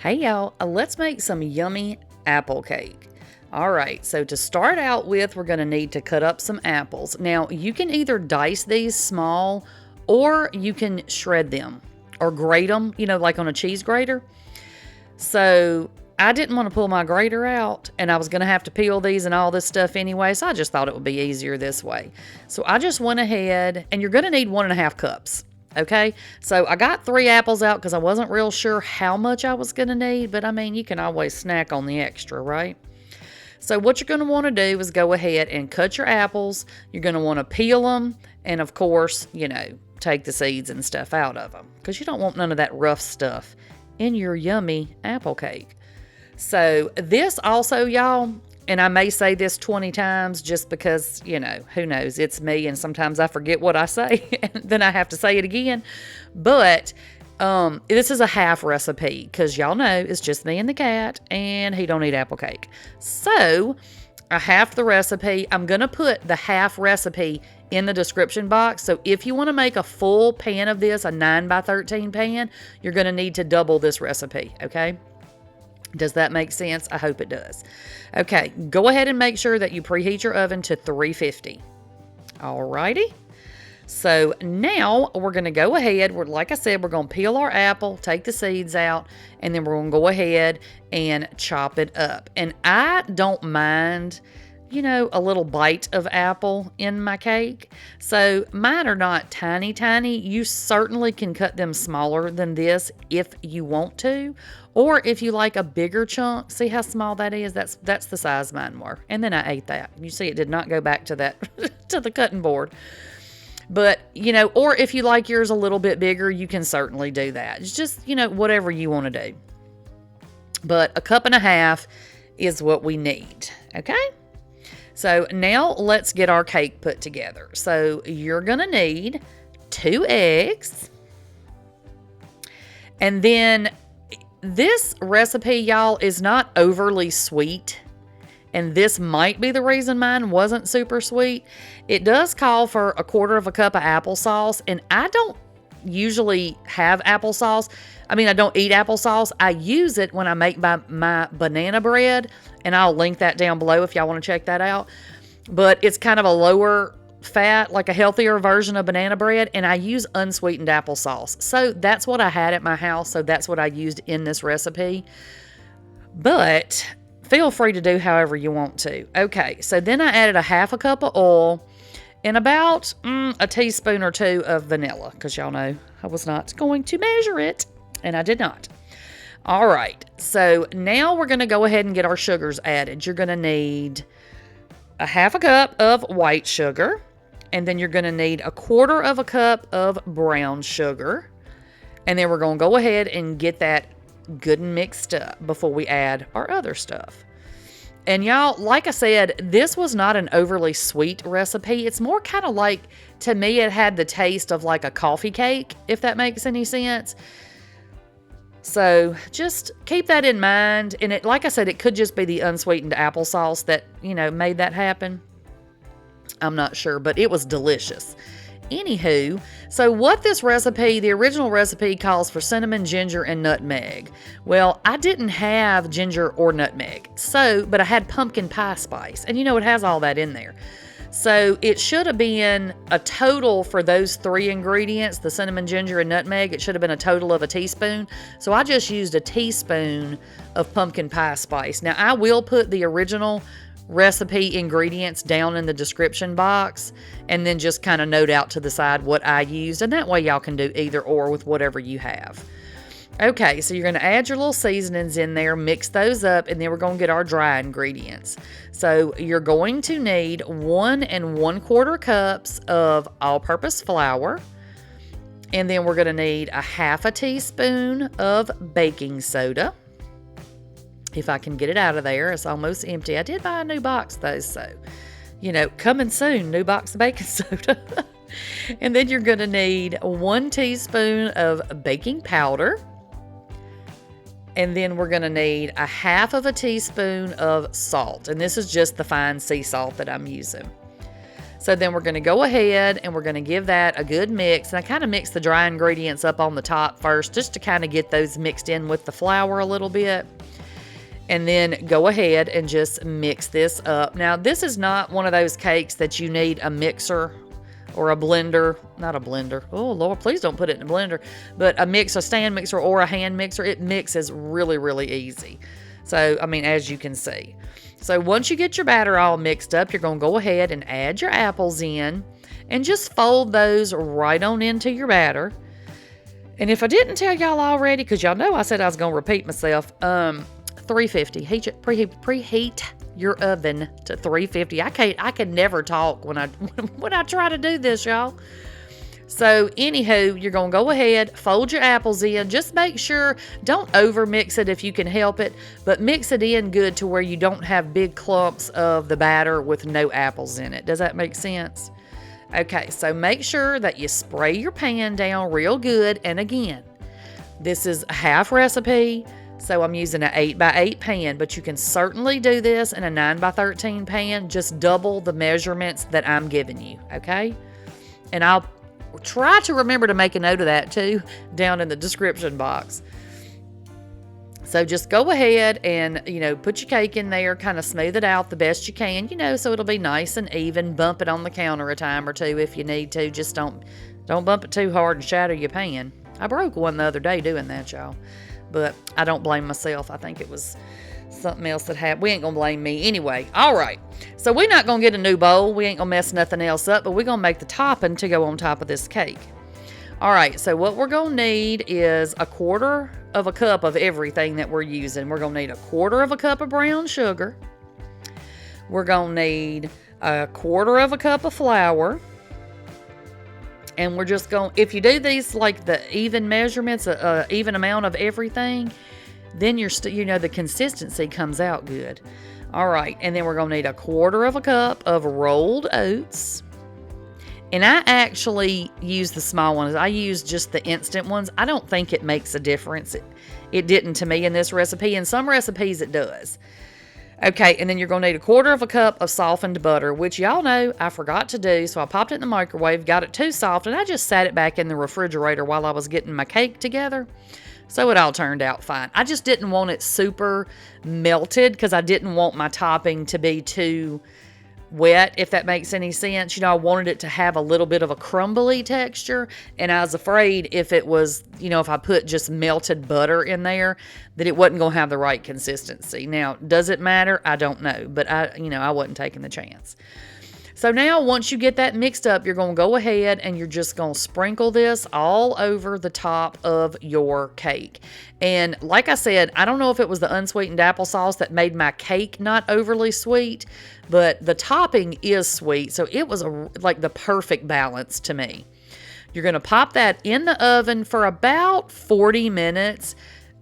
Hey y'all, let's make some yummy apple cake. All right, so to start out with, we're gonna need to cut up some apples. Now, you can either dice these small or you can shred them or grate them, like on a cheese grater. So I didn't want to pull my grater out and I was gonna have to peel these and all this stuff anyway, so I just thought it would be easier this way. So I just went ahead, and you're gonna need 1.5 cups. Okay, so I got 3 apples out because I wasn't real sure how much I was going to need, but I mean, you can always snack on the extra, right? So what you're going to want to do is go ahead and cut your apples. You're going to want to peel them, and of course, take the seeds and stuff out of them because you don't want none of that rough stuff in your yummy apple cake. So this also, y'all, and I may say this 20 times just because, who knows, it's me and sometimes I forget what I say and then I have to say it again. But this is a half recipe because y'all know it's just me and the cat and he don't eat apple cake. So a half the recipe, I'm going to put the half recipe in the description box. So if you want to make a full pan of this, a 9x13 pan, you're going to need to double this recipe, okay? Does that make sense? I hope it does. Okay, go ahead and make sure that you preheat your oven to 350. Alrighty. So now we're going to go ahead. Like I said, we're going to peel our apple, take the seeds out, and then we're going to go ahead and chop it up. And I don't mind, a little bite of apple in my cake. So mine are not tiny. You certainly can cut them smaller than this if you want to. Or if you like a bigger chunk, see how small that is? That's the size mine were. And then I ate that. You see it did not go back to that, to the cutting board. But, or if you like yours a little bit bigger, you can certainly do that. It's just, whatever you want to do. But 1.5 cups is what we need, okay? So now let's get our cake put together. So you're going to need 2 eggs. And then this recipe, y'all, is not overly sweet. And this might be the reason mine wasn't super sweet. It does call for 1/4 cup of applesauce. And I don't usually have applesauce. I mean, I don't eat applesauce. I use it when I make my banana bread. And I'll link that down below if y'all want to check that out. But it's kind of a lower fat, like a healthier version of banana bread, and I use unsweetened applesauce. So that's what I had at my house, so that's what I used in this recipe. But feel free to do however you want to. Okay, so then I added 1/2 cup of oil and about a teaspoon or 2 of vanilla, because y'all know I was not going to measure it, and I did not. All right, so now we're going to go ahead and get our sugars added. You're going to need 1/2 cup of white sugar. And then you're going to need 1/4 cup of brown sugar. And then we're going to go ahead and get that good and mixed up before we add our other stuff. And y'all, like I said, this was not an overly sweet recipe. It's more kind of like, to me, it had the taste of like a coffee cake, if that makes any sense. So just keep that in mind. And it, like I said, it could just be the unsweetened applesauce that, made that happen. I'm not sure, but it was delicious. Anywho, so what this recipe, the original recipe, calls for cinnamon, ginger, and nutmeg. Well, I didn't have ginger or nutmeg, but I had pumpkin pie spice, and it has all that in there. So it should have been a total for those 3 ingredients, the cinnamon, ginger, and nutmeg. It should have been a total of a teaspoon. So I just used a teaspoon of pumpkin pie spice. Now, I will put the original recipe ingredients down in the description box and then just kind of note out to the side what I used, and that way y'all can do either or with whatever you have. Okay, so you're going to add your little seasonings in there, mix those up, and then we're going to get our dry ingredients. So you're going to need 1 1/4 cups of all-purpose flour, and then we're going to need 1/2 teaspoon of baking soda. If I can get it out of there, it's almost empty. I did buy a new box though, so, coming soon, new box of baking soda. And then you're going to need 1 teaspoon of baking powder. And then we're going to need 1/2 teaspoon of salt. And this is just the fine sea salt that I'm using. So then we're going to go ahead and we're going to give that a good mix. And I kind of mix the dry ingredients up on the top first, just to kind of get those mixed in with the flour a little bit. And then go ahead and just mix this up. Now, this is not one of those cakes that you need a mixer or a blender. Not a blender. Oh, Lord, please don't put it in a blender. But a mixer, a stand mixer or a hand mixer. It mixes really, really easy. So, I mean, as you can see. So, once you get your batter all mixed up, you're going to go ahead and add your apples in. And just fold those right on into your batter. And if I didn't tell y'all already, because y'all know I said I was going to repeat myself, 350. Preheat your oven to 350. I can never talk when I try to do this, y'all. So anywho, you're gonna go ahead, fold your apples in. Just make sure, don't over mix it if you can help it, but mix it in good to where you don't have big clumps of the batter with no apples in it. Does that make sense? Okay, so make sure that you spray your pan down real good. And again, this is a half recipe. So I'm using an 8x8 pan, but you can certainly do this in a 9x13 pan. Just double the measurements that I'm giving you, okay? And I'll try to remember to make a note of that too down in the description box. So just go ahead and, put your cake in there, kind of smooth it out the best you can, so it'll be nice and even. Bump it on the counter a time or two if you need to. Just don't bump it too hard and shatter your pan. I broke one the other day doing that, y'all. But I don't blame myself. I think it was something else that happened. We ain't going to blame me. Anyway, all right. So we're not going to get a new bowl. We ain't going to mess nothing else up, but we're going to make the topping to go on top of this cake. All right, so what we're going to need is 1/4 of a cup of everything that we're using. We're going to need 1/4 of a cup of brown sugar. We're going to need 1/4 of a cup of flour. And we're just going, if you do these like the even measurements, even amount of everything, then you're the consistency comes out good. All right, and then we're going to need 1/4 of a cup of rolled oats. And I actually use the small ones. I use just the instant ones. I don't think it makes a difference. It didn't to me in this recipe. In some recipes it does. Okay, and then you're going to need 1/4 of a cup of softened butter, which y'all know I forgot to do. So I popped it in the microwave, got it too soft, and I just sat it back in the refrigerator while I was getting my cake together. So it all turned out fine. I just didn't want it super melted because I didn't want my topping to be too wet, if that makes any sense. I wanted it to have a little bit of a crumbly texture, and I was afraid if it was, if I put just melted butter in there, that it wasn't going to have the right consistency. Now, does it matter? I don't know, but I wasn't taking the chance. So now once you get that mixed up, you're going to go ahead and you're just going to sprinkle this all over the top of your cake. And like I said, I don't know if it was the unsweetened applesauce that made my cake not overly sweet, but the topping is sweet. So it was like the perfect balance to me. You're going to pop that in the oven for about 40 minutes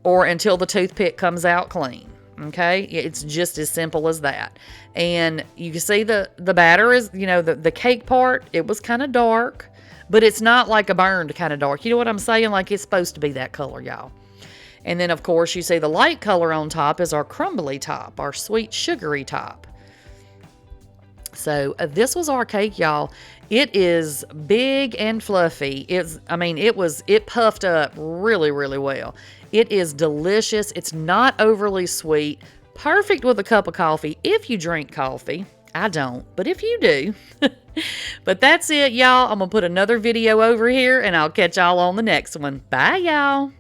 or until the toothpick comes out clean. Okay, it's just as simple as that. And you can see the batter is, the cake part, it was kind of dark, but it's not like a burned kind of dark. You know what I'm saying? Like it's supposed to be that color, y'all. And then, of course, you see the light color on top is our crumbly top, our sweet sugary top. So this was our cake, y'all. It is big and fluffy. It puffed up really, really well. It is delicious. It's not overly sweet. Perfect with a cup of coffee if you drink coffee. I don't, but if you do. But that's it, y'all. I'm going to put another video over here, and I'll catch y'all on the next one. Bye, y'all.